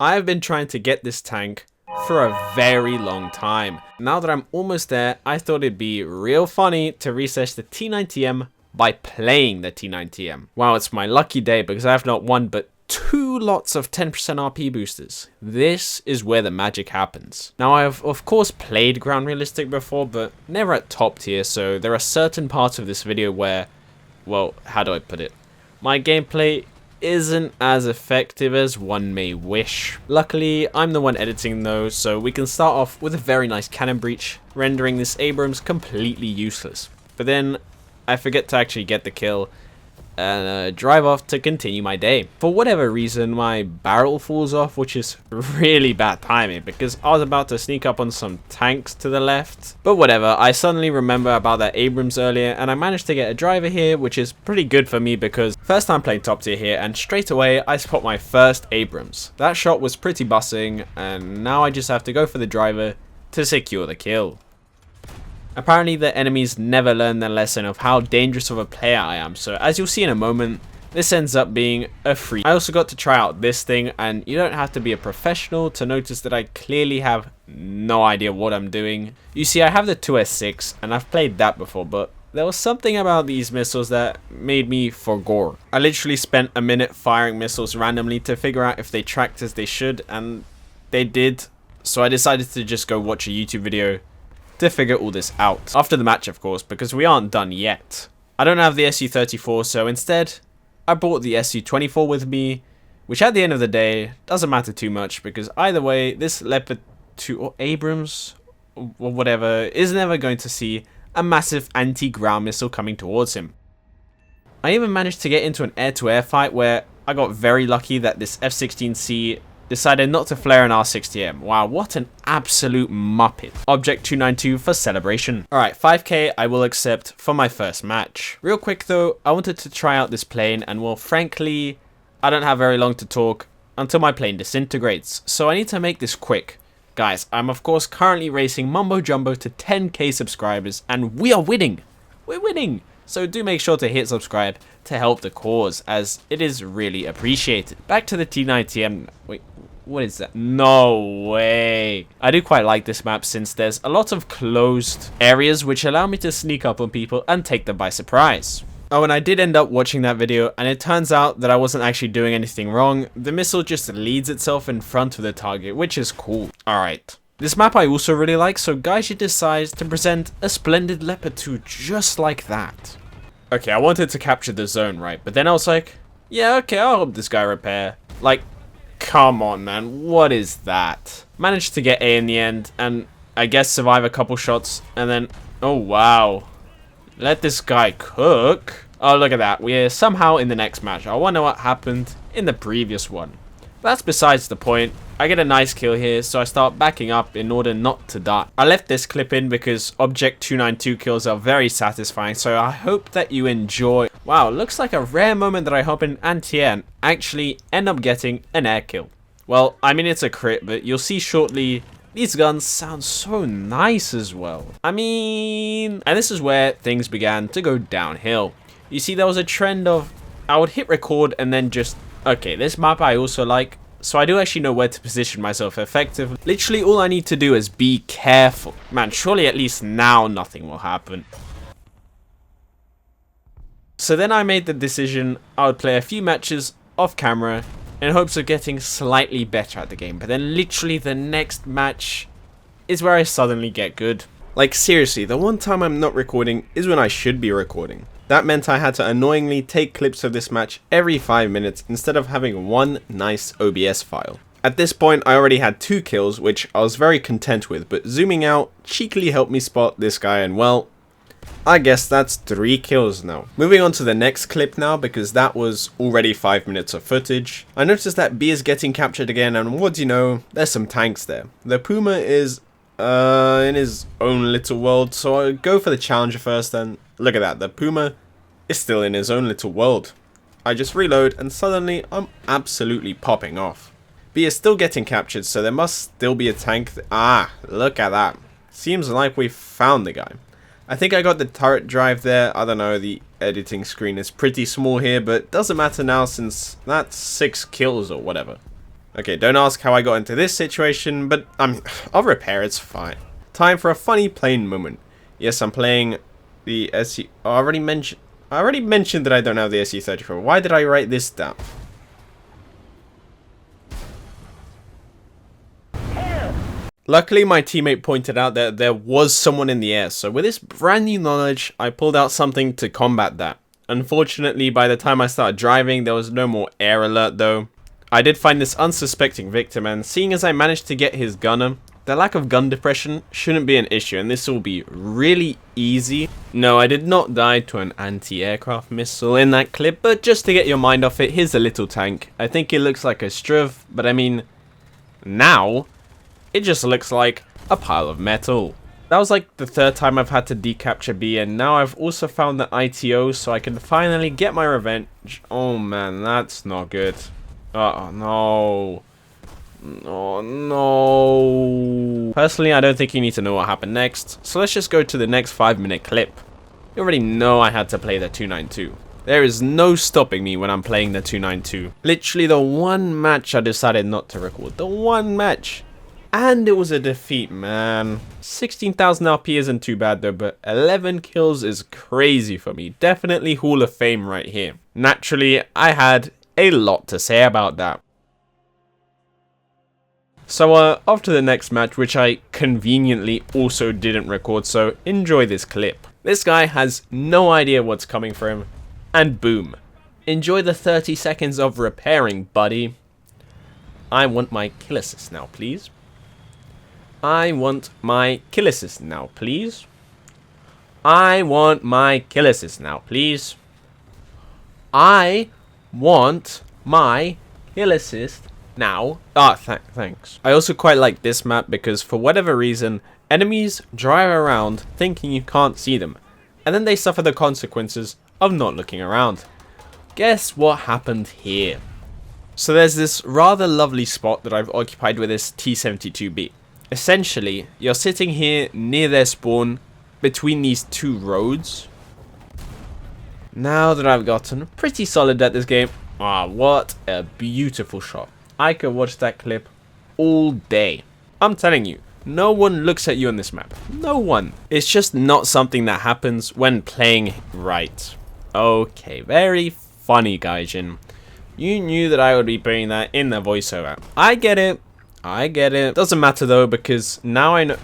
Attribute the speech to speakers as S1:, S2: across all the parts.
S1: I have been trying to get this tank for a very long time. Now that I'm almost there, I thought it'd be real funny to research the T90M by playing the T90M. Wow, it's my lucky day because I have not one but 2 lots of 10% RP boosters. This is where the magic happens. Now, I've of course played ground realistic before, but never at top tier, so there are certain parts of this video where, well, how do I put it? My gameplay isn't as effective as one may wish. Luckily, I'm the one editing those, so we can start off with a very nice cannon breach, rendering this Abrams completely useless. But then I forget to actually get the kill and drive off to continue my day. For whatever reason, my barrel falls off, which is really bad timing because I was about to sneak up on some tanks to the left. But whatever, I suddenly remember about that Abrams earlier and I managed to get a driver here, which is pretty good for me because first time playing top tier here, and straight away I spot my first Abrams. That shot was pretty bussing and now I just have to go for the driver to secure the kill. Apparently the enemies never learn their lesson of how dangerous of a player I am, so as you'll see in a moment, this ends up being a free. I also got to try out this thing, and you don't have to be a professional to notice that I clearly have no idea what I'm doing. You see, I have the 2S6 and I've played that before, but there was something about these missiles that made me forgore. I literally spent a minute firing missiles randomly to figure out if they tracked as they should, and they did, so I decided to just go watch a YouTube video to figure all this out. After the match, of course, because we aren't done yet. I don't have the SU-34, so instead, I brought the SU-24 with me, which at the end of the day, doesn't matter too much, because either way, this Leopard 2 or Abrams, or whatever, is never going to see a massive anti-ground missile coming towards him. I even managed to get into an air-to-air fight where I got very lucky that this F-16C decided not to flare an R60M. Wow, what an absolute muppet. Object 292 for celebration. Alright, 5k I will accept for my first match. Real quick though, I wanted to try out this plane and well, frankly, I don't have very long to talk until my plane disintegrates. So I need to make this quick. Guys, I'm of course currently racing Mumbo Jumbo to 10k subscribers and we are winning. We're winning. So do make sure to hit subscribe to help the cause, as it is really appreciated. Back to the T90M. Wait, what is that? No way. I do quite like this map since there's a lot of closed areas which allow me to sneak up on people and take them by surprise. Oh, and I did end up watching that video, and it turns out that I wasn't actually doing anything wrong. The missile just leads itself in front of the target, which is cool. Alright. This map I also really like, so Gaiji decides to present a splendid Leopard 2 just like that. Okay, I wanted to capture the zone, right? But then I was like, yeah, okay, I'll help this guy repair. Like, come on, man, what is that? Managed to get A in the end, and I guess survive a couple shots, and then, oh wow. Let this guy cook. Oh, look at that. We're somehow in the next match. I wonder what happened in the previous one. That's besides the point. I get a nice kill here, so I start backing up in order not to die. I left this clip in because Object 292 kills are very satisfying, so I hope that you enjoy. Wow, looks like a rare moment that I hop in anti-air and actually end up getting an air kill. Well, I mean it's a crit, but you'll see shortly, these guns sound so nice as well. I mean, and this is where things began to go downhill. You see, there was a trend of, I would hit record and then just, okay, this map I also like, so I do actually know where to position myself effectively. Literally all I need to do is be careful. Man, surely at least now nothing will happen. So then I made the decision I would play a few matches off camera in hopes of getting slightly better at the game. But then literally the next match is where I suddenly get good. Like seriously, the one time I'm not recording is when I should be recording. That meant I had to annoyingly take clips of this match every 5 minutes instead of having one nice OBS file. At this point I already had 2 kills, which I was very content with, but zooming out cheekily helped me spot this guy, and well, I guess that's 3 kills now. Moving on to the next clip now, because that was already 5 minutes of footage. I noticed that B is getting captured again, and what do you know, there's some tanks there. The Puma is in his own little world, so I'll go for the Challenger first, and look at that, the Puma is still in his own little world. I just reload and suddenly I'm absolutely popping off. B is still getting captured, so there must still be a tank. Ah, look at that. Seems like we found the guy. I think I got the turret drive there. I don't know, the editing screen is pretty small here, but doesn't matter now since that's 6 kills or whatever. Okay, don't ask how I got into this situation, but I'll repair, it's fine. Time for a funny plane moment. Yes, I'm playing the SC... Oh, I already mentioned that I don't have the SC-34. Why did I write this down? Luckily, my teammate pointed out that there was someone in the air, so with this brand new knowledge, I pulled out something to combat that. Unfortunately, by the time I started driving, there was no more air alert though. I did find this unsuspecting victim, and seeing as I managed to get his gunner, the lack of gun depression shouldn't be an issue, and this will be really easy. No, I did not die to an anti-aircraft missile in that clip, but just to get your mind off it, here's a little tank. I think it looks like a Struv, but I mean, now it just looks like a pile of metal. That was like the third time I've had to decapture B, and now I've also found the ITO, so I can finally get my revenge. Oh man, that's not good. Oh no. Oh no. Personally, I don't think you need to know what happened next, so let's just go to the next 5-minute clip. You already know I had to play the 292. There is no stopping me when I'm playing the 292. Literally the one match I decided not to record. The one match. And it was a defeat, man. 16,000 RP isn't too bad though, but 11 kills is crazy for me. Definitely Hall of Fame right here. Naturally, I had a lot to say about that. So off to the next match, which I conveniently also didn't record, so enjoy this clip. This guy has no idea what's coming for him, and boom. Enjoy the 30 seconds of repairing, buddy. I want my kill assist now, please. I want my kill assist now, please. I want my kill assist now, please. I want my kill assist now. Thanks. I also quite like this map because for whatever reason, enemies drive around thinking you can't see them, and then they suffer the consequences of not looking around. Guess what happened here? So there's this rather lovely spot that I've occupied with this T-72B. Essentially, you're sitting here near their spawn between these two roads. Now that I've gotten pretty solid at this game, what a beautiful shot. I could watch that clip all day. I'm telling you, no one looks at you on this map. No one. It's just not something that happens when playing right. Okay, very funny, Gaijin. You knew that I would be putting that in the voiceover. I get it. I get it. Doesn't matter though, because now I know.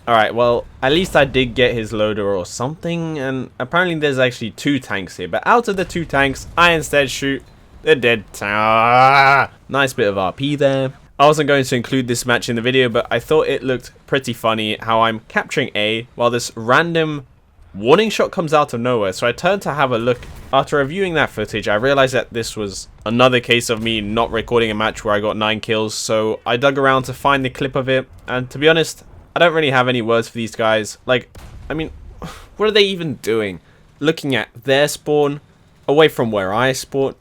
S1: Alright, well, at least I did get his loader or something, and apparently there's actually 2 tanks here, but out of the 2 tanks, I instead shoot the dead tank. Nice bit of RP there. I wasn't going to include this match in the video, but I thought it looked pretty funny how I'm capturing A while this random warning shot comes out of nowhere, so I turned to have a look. After reviewing that footage, I realized that this was another case of me not recording a match where I got 9 kills, so I dug around to find the clip of it, and to be honest, I don't really have any words for these guys. Like, I mean, what are they even doing? Looking at their spawn, away from where I spawn.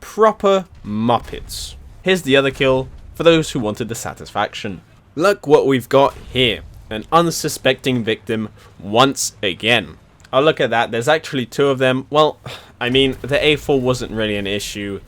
S1: Proper Muppets. Here's the other kill for those who wanted the satisfaction. Look what we've got here. An unsuspecting victim once again. Oh, look at that. There's actually 2 of them. Well, I mean, the A4 wasn't really an issue,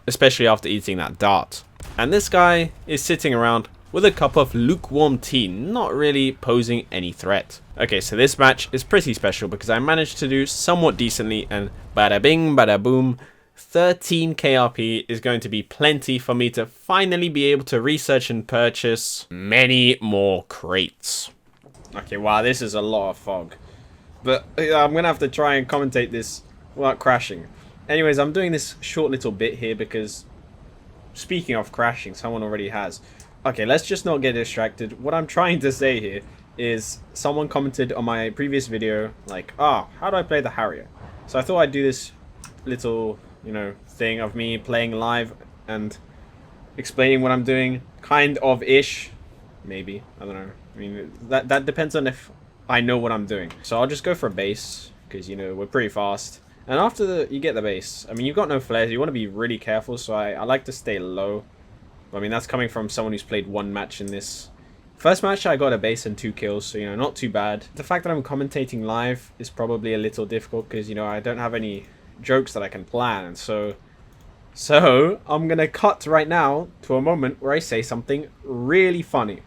S1: especially after eating that dart. And this guy is sitting around with a cup of lukewarm tea, not really posing any threat. Okay, so this match is pretty special because I managed to do somewhat decently, and bada bing, bada boom, 13 KRP is going to be plenty for me to finally be able to research and purchase many more crates. Okay, wow, this is a lot of fog. But I'm going to have to try and commentate this without crashing. Anyways, I'm doing this short little bit here because, speaking of crashing, someone already has. Okay, let's just not get distracted. What I'm trying to say here is someone commented on my previous video, like, how do I play the Harrier? So I thought I'd do this little, thing of me playing live and explaining what I'm doing, kind of ish, maybe. I don't know. I mean, that depends on if I know what I'm doing. So I'll just go for a base because we're pretty fast. And after you get the base, I mean, you've got no flares. You want to be really careful. So I like to stay low. I mean, that's coming from someone who's played 1 match in this. First match, I got a base and 2 kills, so, not too bad. The fact that I'm commentating live is probably a little difficult because, I don't have any jokes that I can plan. And so So, I'm gonna cut right now to a moment where I say something really funny.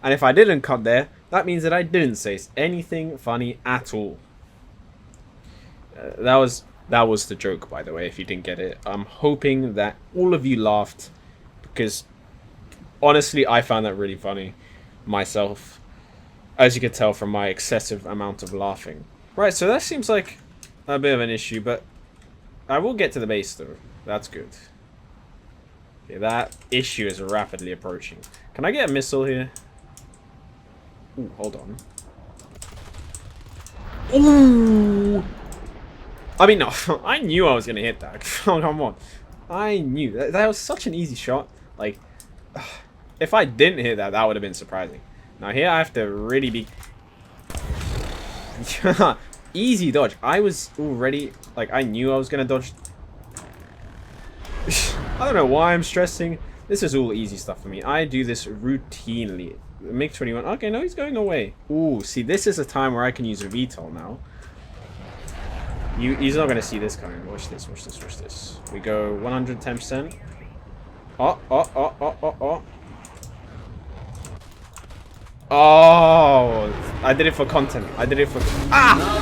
S1: And if I didn't cut there, that means that I didn't say anything funny at all. That was the joke, by the way, if you didn't get it. I'm hoping that all of you laughed, because honestly, I found that really funny myself, as you could tell from my excessive amount of laughing. Right, so that seems like a bit of an issue, but I will get to the base, though. That's good. Okay, that issue is rapidly approaching. Can I get a missile here? Ooh, hold on. Ooh! I mean, no, I knew I was going to hit that. Come on. I knew. That was such an easy shot. Like, if I didn't hit that, that would have been surprising. Now here I have to really be... Easy dodge. I was already... Like, I knew I was going to dodge. I don't know why I'm stressing. This is all easy stuff for me. I do this routinely. MiG-21. Okay, no, he's going away. Ooh, see, this is a time where I can use a VTOL now. He's not going to see this coming. Watch this, watch this, watch this. We go 110%. Oh, I did it for content. I did it for... Ah!